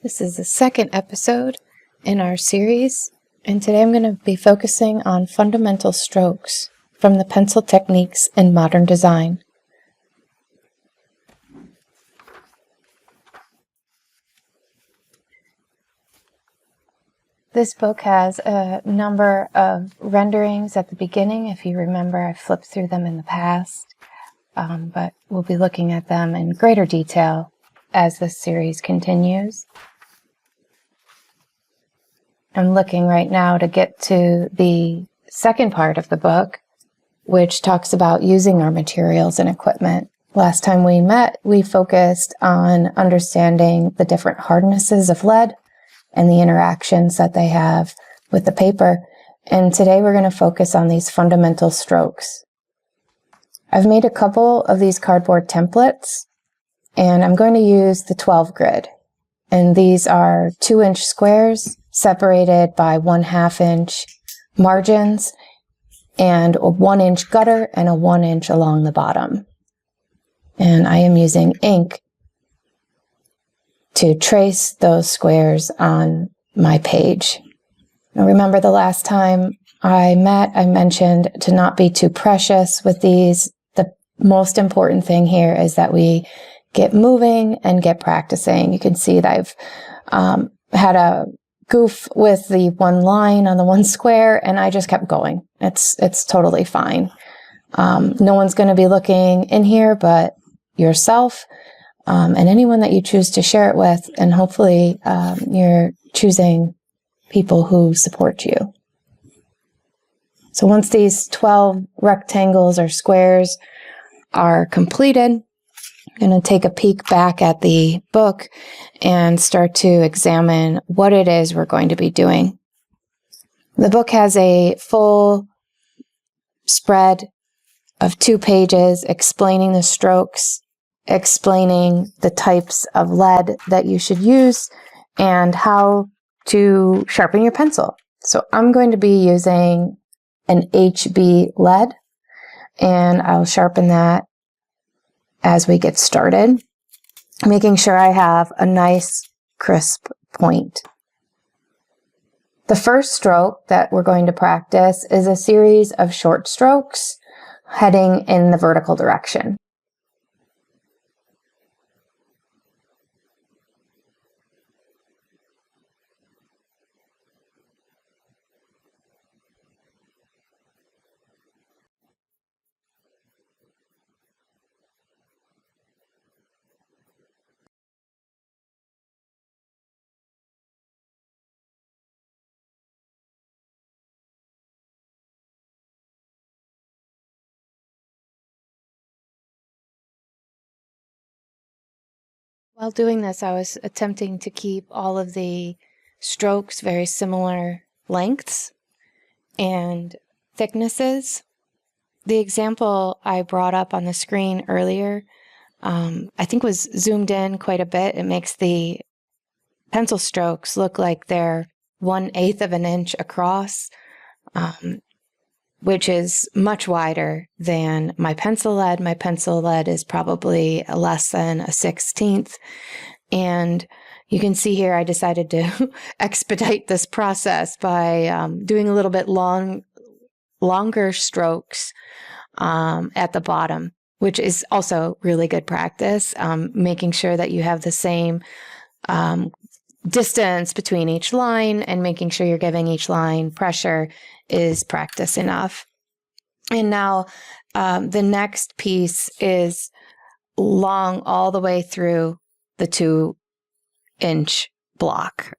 This is the second episode in our series, and today I'm going to be focusing on fundamental strokes from the pencil techniques in modern design. This book has a number of renderings at the beginning. If you remember, I flipped through them in the past, but we'll be looking at them in greater detail as this series continues. I'm looking right now to get to the second part of the book, which talks about using our materials and equipment. Last time we met, we focused on understanding the different hardnesses of lead and the interactions that they have with the paper. And today we're going to focus on these fundamental strokes. I've made a couple of these cardboard templates, and I'm going to use the 12 grid. And these are 2-inch squares separated by 1/2 inch margins and a 1-inch gutter and a 1-inch along the bottom. And I am using ink to trace those squares on my page. Now remember, the last time I met, I mentioned to not be too precious with these. The most important thing here is that we get moving and get practicing. You can see that I've had a goof with the one line on the one square, and I just kept going. It's totally fine. No one's going to be looking in here but yourself and anyone that you choose to share it with, and hopefully you're choosing people who support you. So once these 12 rectangles or squares are completed, I'm going to take a peek back at the book and start to examine what it is we're going to be doing. The book has a full spread of 2 pages explaining the strokes, explaining the types of lead that you should use, and how to sharpen your pencil. So I'm going to be using an HB lead, and I'll sharpen that as we get started, making sure I have a nice crisp point. The first stroke that we're going to practice is a series of short strokes heading in the vertical direction. While doing this, I was attempting to keep all of the strokes very similar lengths and thicknesses. The example I brought up on the screen earlier, I think was zoomed in quite a bit. It makes the pencil strokes look like they're 1/8 of an inch across, which is much wider than my pencil lead. My pencil lead is probably less than a 1/16. And you can see here I decided to expedite this process by doing a little bit longer strokes at the bottom, which is also really good practice, making sure that you have the same distance between each line and making sure you're giving each line pressure is practice enough. And now the next piece is long all the way through the 2-inch block.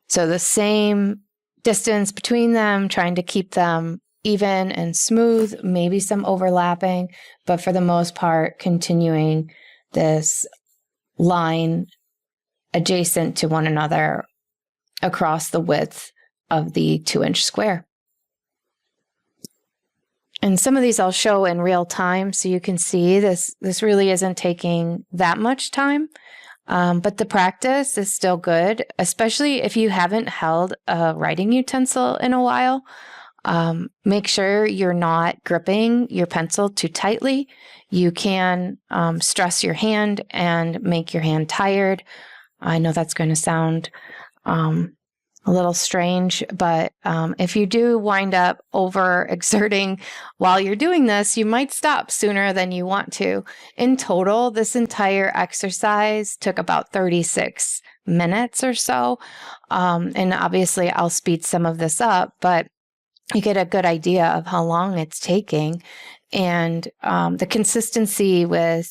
So the same distance between them, trying to keep them even and smooth, maybe some overlapping, but for the most part, continuing this line adjacent to one another across the width of the 2-inch square. And some of these I'll show in real time so you can see this really isn't taking that much time, but the practice is still good, especially if you haven't held a writing utensil in a while. Make sure you're not gripping your pencil too tightly. You can stress your hand and make your hand tired. I know that's going to sound a little strange, but if you do wind up overexerting while you're doing this, you might stop sooner than you want to. In total, this entire exercise took about 36 minutes or so. And obviously, I'll speed some of this up, but you get a good idea of how long it's taking and the consistency with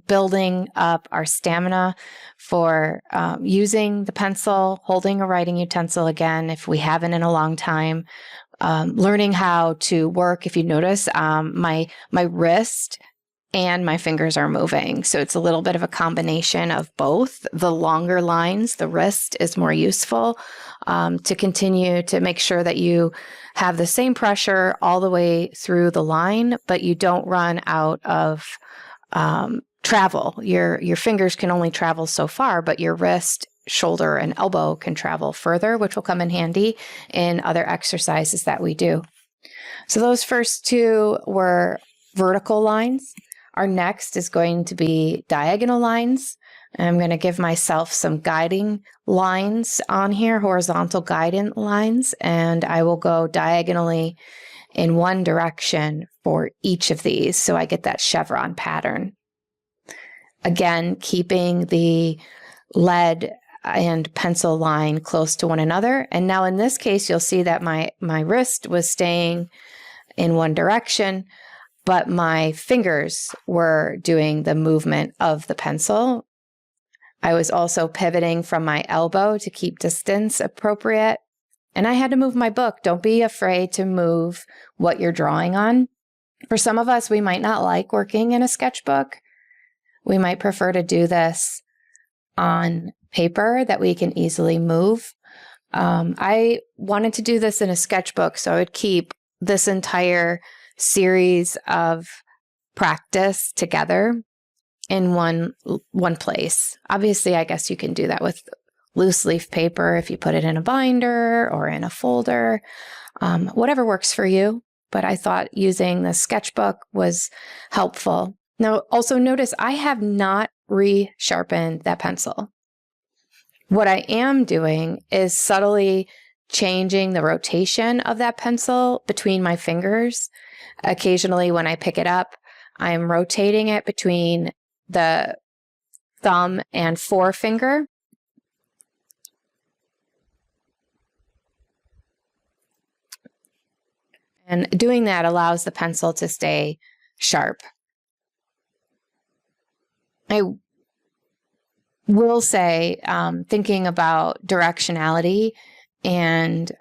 building up our stamina for using the pencil, holding a writing utensil again, if we haven't in a long time, learning how to work. If you notice, my wrist and my fingers are moving. So it's a little bit of a combination of both. The longer lines, the wrist is more useful to continue to make sure that you have the same pressure all the way through the line, but you don't run out of travel. Your fingers can only travel so far, but your wrist, shoulder, and elbow can travel further, which will come in handy in other exercises that we do. So those first two were vertical lines. Our next is going to be diagonal lines. I'm going to give myself some guiding lines on here, horizontal guiding lines, and I will go diagonally in one direction for each of these, so I get that chevron pattern. Again, keeping the lead and pencil line close to one another. And now in this case, you'll see that my wrist was staying in one direction, but my fingers were doing the movement of the pencil. I was also pivoting from my elbow to keep distance appropriate. And I had to move my book. Don't be afraid to move what you're drawing on. For some of us, we might not like working in a sketchbook. We might prefer to do this on paper that we can easily move. I wanted to do this in a sketchbook, so I would keep this entire series of practice together in one place. Obviously, I guess you can do that with loose leaf paper if you put it in a binder or in a folder, whatever works for you. But I thought using the sketchbook was helpful. Now, also notice I have not resharpened that pencil. What I am doing is subtly changing the rotation of that pencil between my fingers. Occasionally, when I pick it up, I'm rotating it between the thumb and forefinger. And doing that allows the pencil to stay sharp. I will say, thinking about directionality and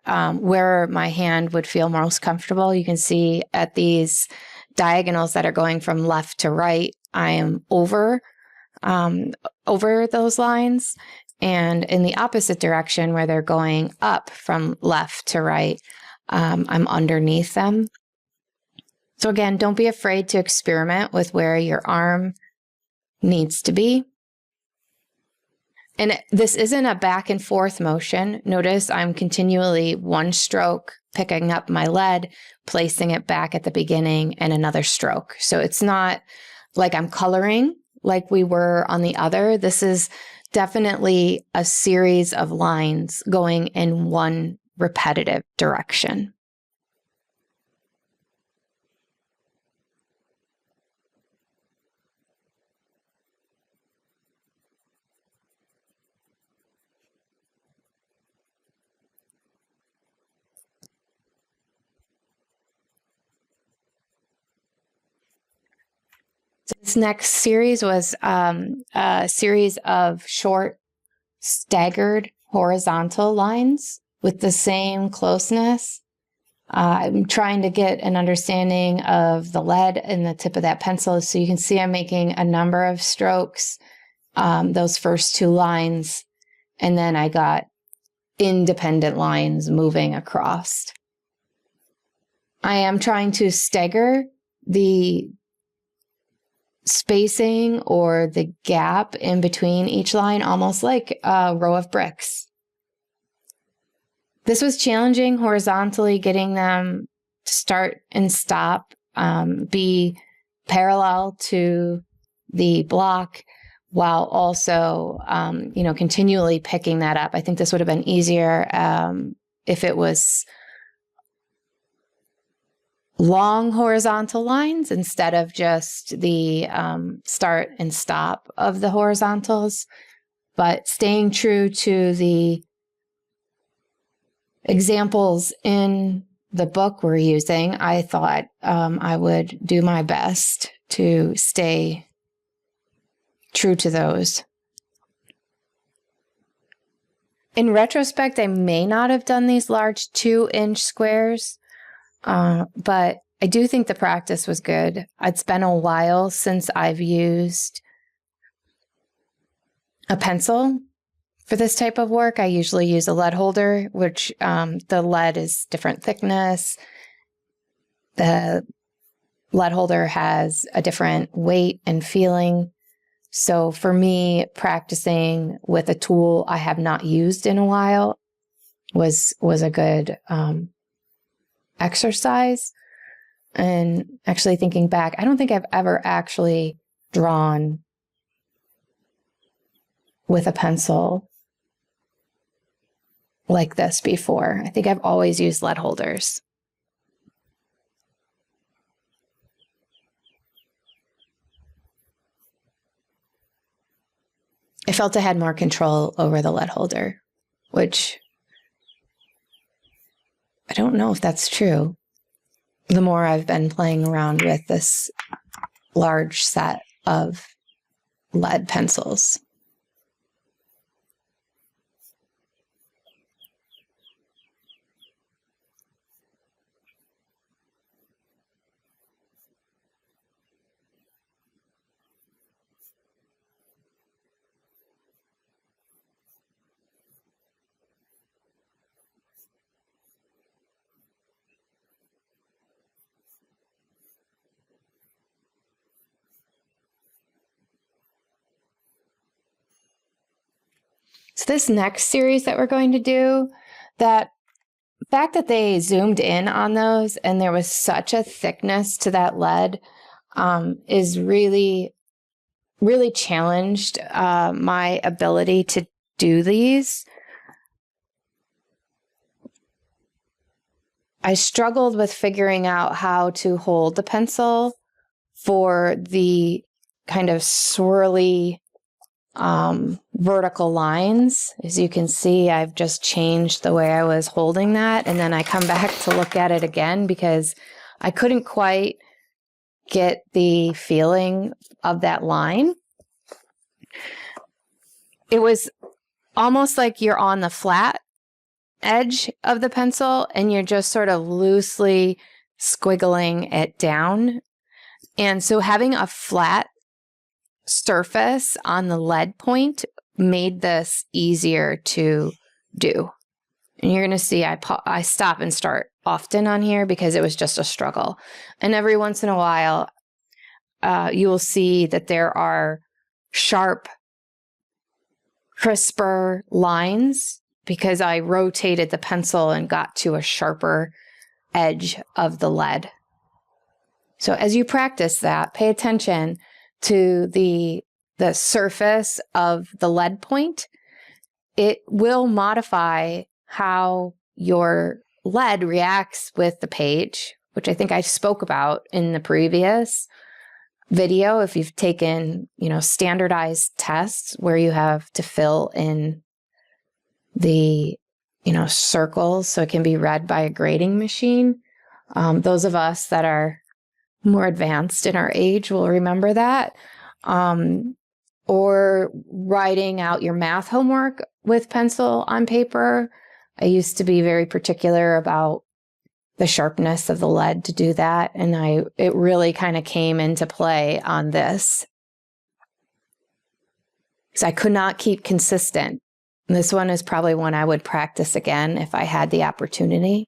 where my hand would feel most comfortable, you can see at these diagonals that are going from left to right, I am over those lines. And in the opposite direction, where they're going up from left to right, I'm underneath them. So again, don't be afraid to experiment with where your arm needs to be. And this isn't a back and forth motion. Notice I'm continually one stroke picking up my lead, placing it back at the beginning, and another stroke. So it's not like I'm coloring like we were on the other. This is definitely a series of lines going in one repetitive direction. This next series was a series of short, staggered horizontal lines with the same closeness. I'm trying to get an understanding of the lead in the tip of that pencil. So you can see I'm making a number of strokes, those first two lines, and then I got independent lines moving across. I am trying to stagger the spacing or the gap in between each line, almost like a row of bricks. This was challenging horizontally, getting them to start and stop, be parallel to the block, while also, continually picking that up. I think this would have been easier if it was long horizontal lines instead of just the start and stop of the horizontals, but staying true to the examples in the book we're using, I thought I would do my best to stay true to those. In retrospect, I may not have done these large 2-inch squares, but I do think the practice was good. It's been a while since I've used a pencil for this type of work. I usually use a lead holder, which the lead is different thickness. The lead holder has a different weight and feeling. So for me, practicing with a tool I have not used in a while was a good exercise. And actually thinking back, I don't think I've ever actually drawn with a pencil like this before. I think I've always used lead holders. I felt I had more control over the lead holder, which I don't know if that's true. The more I've been playing around with this large set of lead pencils. So this next series that we're going to do, that fact that they zoomed in on those and there was such a thickness to that lead is really, really challenged my ability to do these. I struggled with figuring out how to hold the pencil for the kind of swirly vertical lines. As you can see, I've just changed the way I was holding that, and then I come back to look at it again because I couldn't quite get the feeling of that line. It was almost like you're on the flat edge of the pencil and you're just sort of loosely squiggling it down. And so having a flat surface on the lead point made this easier to do. And you're going to see I stop and start often on here because it was just a struggle. And every once in a while, you will see that there are sharp, crisper lines because I rotated the pencil and got to a sharper edge of the lead. So as you practice that, pay attention to the surface of the lead point. It will modify how your lead reacts with the page, which I think I spoke about in the previous video. If you've taken, standardized tests where you have to fill in the, circles so it can be read by a grading machine. Those of us that are more advanced in our age will remember that. Or writing out your math homework with pencil on paper. I used to be very particular about the sharpness of the lead to do that, and it really kind of came into play on this. So I could not keep consistent. This one is probably one I would practice again if I had the opportunity.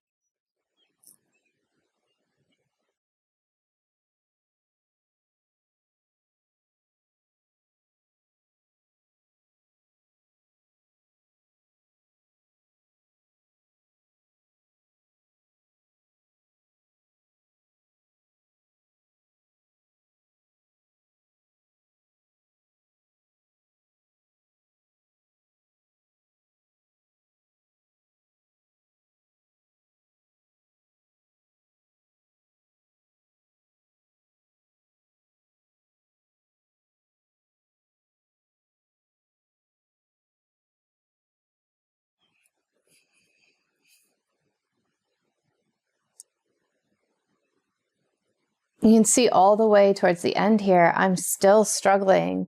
You can see all the way towards the end here, I'm still struggling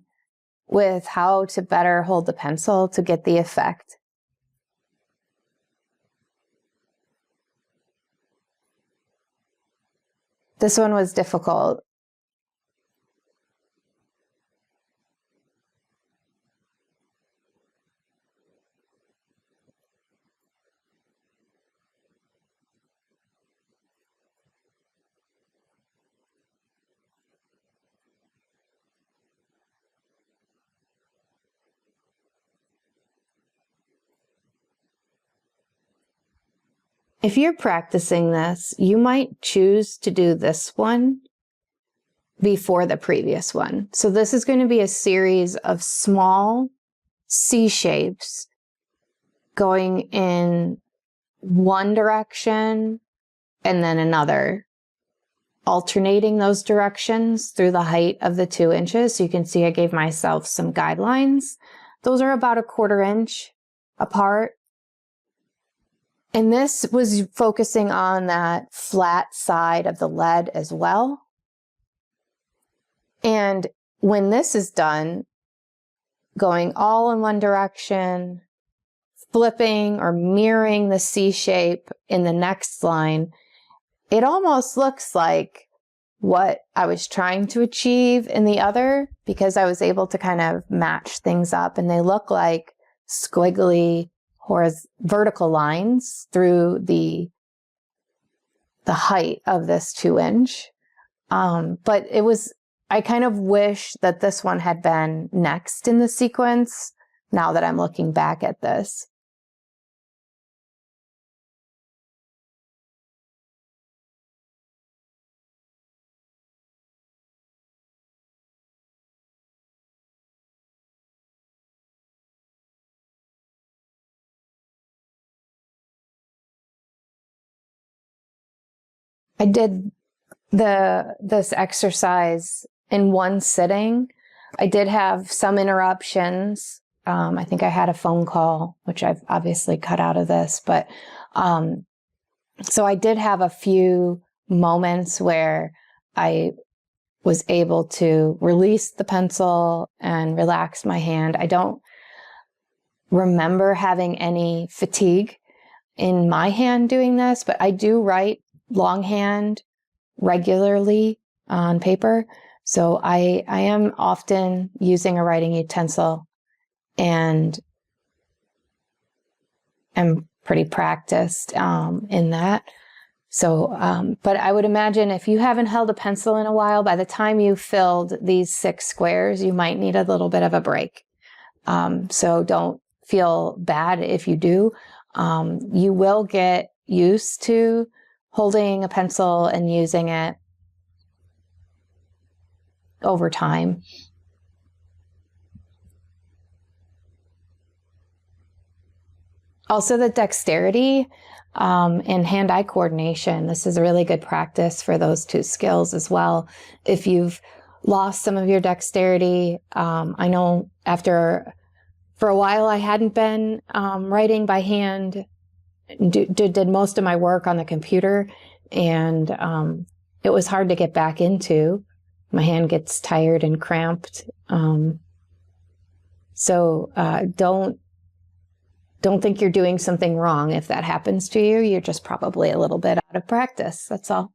with how to better hold the pencil to get the effect. This one was difficult. If you're practicing this, you might choose to do this one before the previous one. So this is going to be a series of small C shapes going in one direction and then another, alternating those directions through the height of the 2 inches. So you can see I gave myself some guidelines. Those are about a 1/4 inch apart. And this was focusing on that flat side of the lead as well. And when this is done, going all in one direction, flipping or mirroring the C shape in the next line, it almost looks like what I was trying to achieve in the other, because I was able to kind of match things up, and they look like squiggly vertical lines through the height of this 2 inch. But I kind of wish that this one had been next in the sequence now that I'm looking back at this. I did this exercise in one sitting. I did have some interruptions. I think I had a phone call, which I've obviously cut out of this, but so I did have a few moments where I was able to release the pencil and relax my hand. I don't remember having any fatigue in my hand doing this, but I do write longhand regularly on paper. So I am often using a writing utensil and am pretty practiced in that. So, but I would imagine if you haven't held a pencil in a while, by the time you filled these 6 squares, you might need a little bit of a break. So don't feel bad if you do. You will get used to holding a pencil and using it over time. Also, the dexterity and hand-eye coordination. This is a really good practice for those 2 skills as well. If you've lost some of your dexterity, I know for a while I hadn't been writing by hand, did most of my work on the computer, and it was hard to get back into. My hand gets tired and cramped. So don't think you're doing something wrong if that happens to you. You're just probably a little bit out of practice. That's all.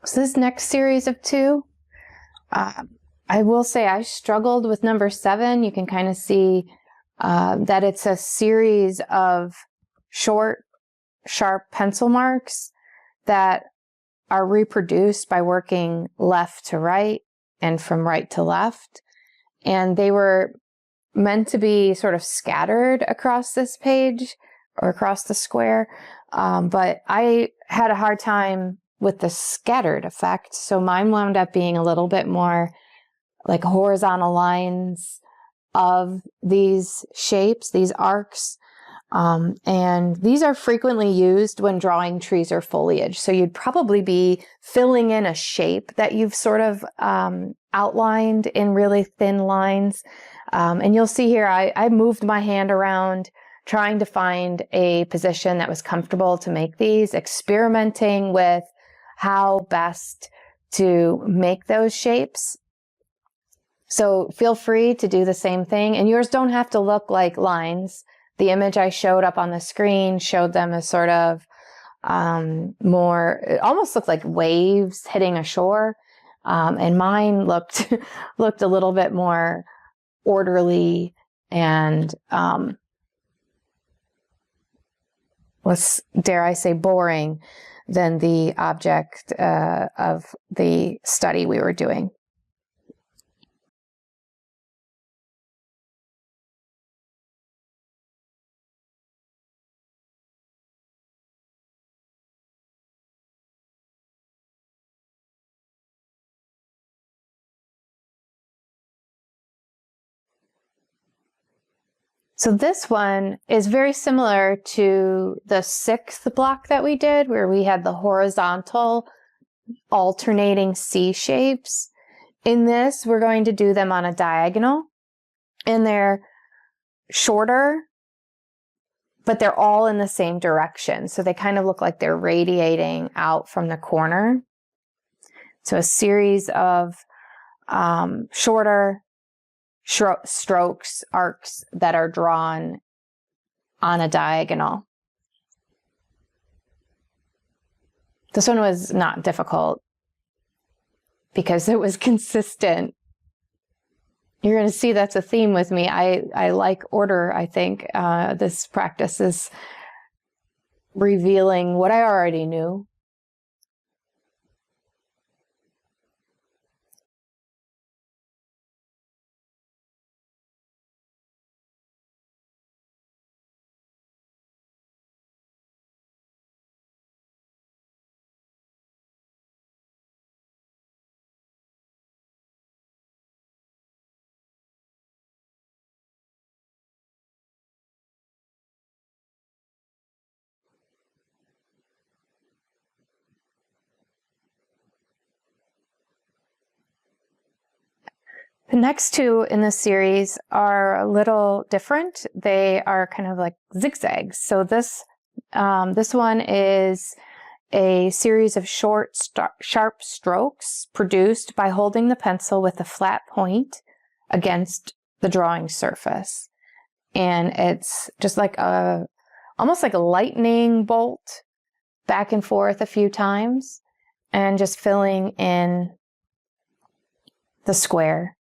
So this next series of 2, I will say I struggled with number 7. You can kind of see that it's a series of short, sharp pencil marks that are reproduced by working left to right and from right to left. And they were meant to be sort of scattered across this page or across the square. But I had a hard time with the scattered effect. So mine wound up being a little bit more like horizontal lines of these shapes, these arcs. And these are frequently used when drawing trees or foliage. So you'd probably be filling in a shape that you've sort of outlined in really thin lines. And you'll see here, I moved my hand around trying to find a position that was comfortable to make these, experimenting with how best to make those shapes. So feel free to do the same thing. And yours don't have to look like lines. The image I showed up on the screen showed them as sort of more, it almost looked like waves hitting a shore. And mine looked a little bit more orderly and was, dare I say, boring than the object of the study we were doing. So this one is very similar to the 6th block that we did, where we had the horizontal alternating C shapes. In this, we're going to do them on a diagonal, and they're shorter, but they're all in the same direction. So they kind of look like they're radiating out from the corner. So a series of shorter strokes, arcs that are drawn on a diagonal. This one was not difficult because it was consistent. You're going to see that's a theme with me. I like order, I think. This practice is revealing what I already knew. The next two in the series are a little different. They are kind of like zigzags. So this one is a series of short, sharp strokes produced by holding the pencil with a flat point against the drawing surface. And it's just like almost like a lightning bolt back and forth a few times and just filling in the square.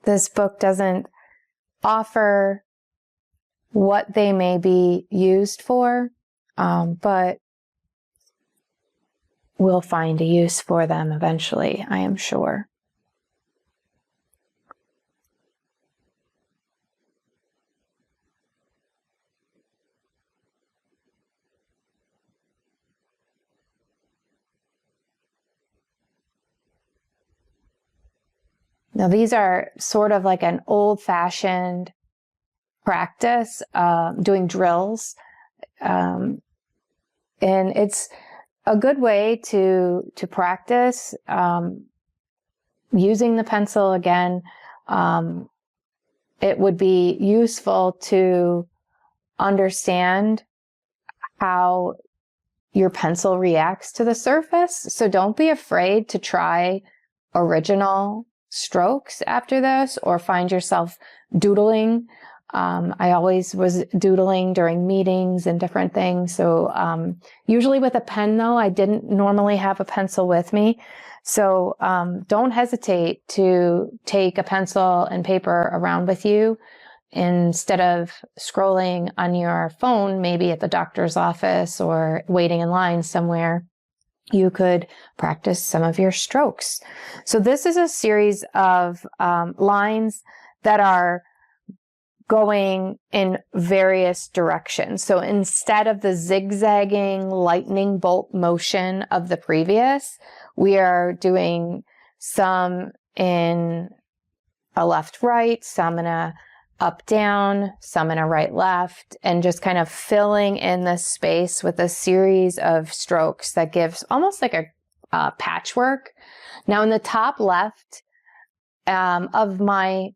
This book doesn't offer what they may be used for, but we'll find a use for them eventually, I am sure. Now, these are sort of like an old-fashioned practice, doing drills. And it's a good way to practice using the pencil again. It would be useful to understand how your pencil reacts to the surface. So don't be afraid to try original strokes after this, or find yourself doodling. I always was doodling during meetings and different things. So usually with a pen, though, I didn't normally have a pencil with me. So don't hesitate to take a pencil and paper around with you instead of scrolling on your phone, maybe at the doctor's office or waiting in line somewhere. You could practice some of your strokes. So this is a series of lines that are going in various directions. So instead of the zigzagging lightning bolt motion of the previous, we are doing some in a left-right, some in a up-down, some in a right-left, and just kind of filling in this space with a series of strokes that gives almost like a patchwork. Now in the top left of my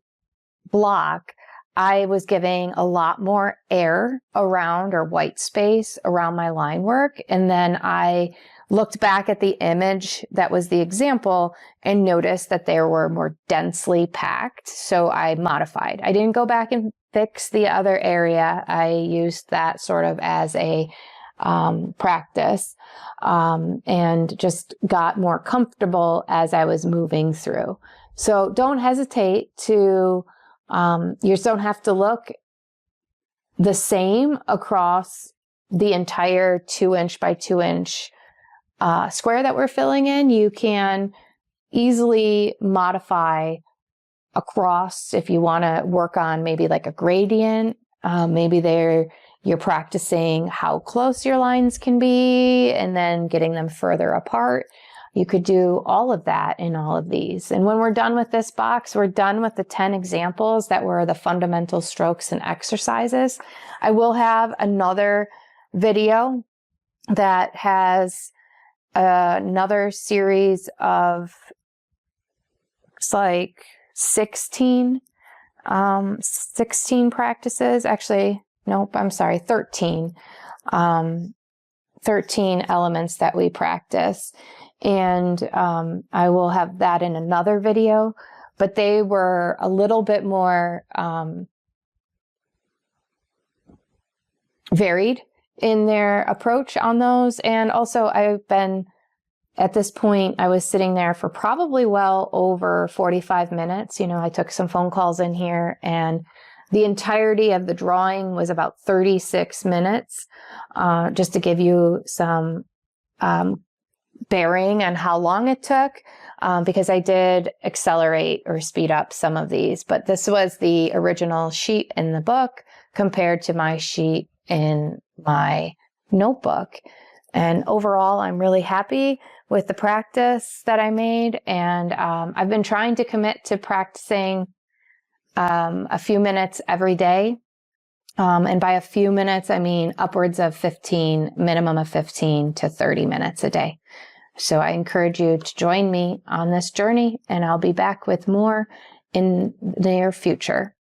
block, I was giving a lot more air around, or white space around, my line work. And then I looked back at the image that was the example and noticed that they were more densely packed. So I modified. I didn't go back and fix the other area. I used that sort of as a practice, and just got more comfortable as I was moving through. So don't hesitate to, you just don't have to look the same across the entire 2-inch by 2-inch square that we're filling in. You can easily modify across if you want to work on maybe like a gradient. Maybe you're practicing how close your lines can be and then getting them further apart. You could do all of that in all of these. And when we're done with this box, we're done with the 10 examples that were the fundamental strokes and exercises. I will have another video that has another series of, it's like 16 practices. Actually, nope, I'm sorry, 13. 13 elements that we practice. And I will have that in another video, but they were a little bit more varied in their approach on those. And also at this point, I was sitting there for probably well over 45 minutes. I took some phone calls in here, and the entirety of the drawing was about 36 minutes, just to give you some bearing on how long it took, because I did accelerate or speed up some of these. But this was the original sheet in the book compared to my sheet in my notebook. And overall, I'm really happy with the practice that I made. And I've been trying to commit to practicing a few minutes every day. And by a few minutes, I mean upwards of 15, minimum of 15 to 30 minutes a day. So I encourage you to join me on this journey, and I'll be back with more in the near future.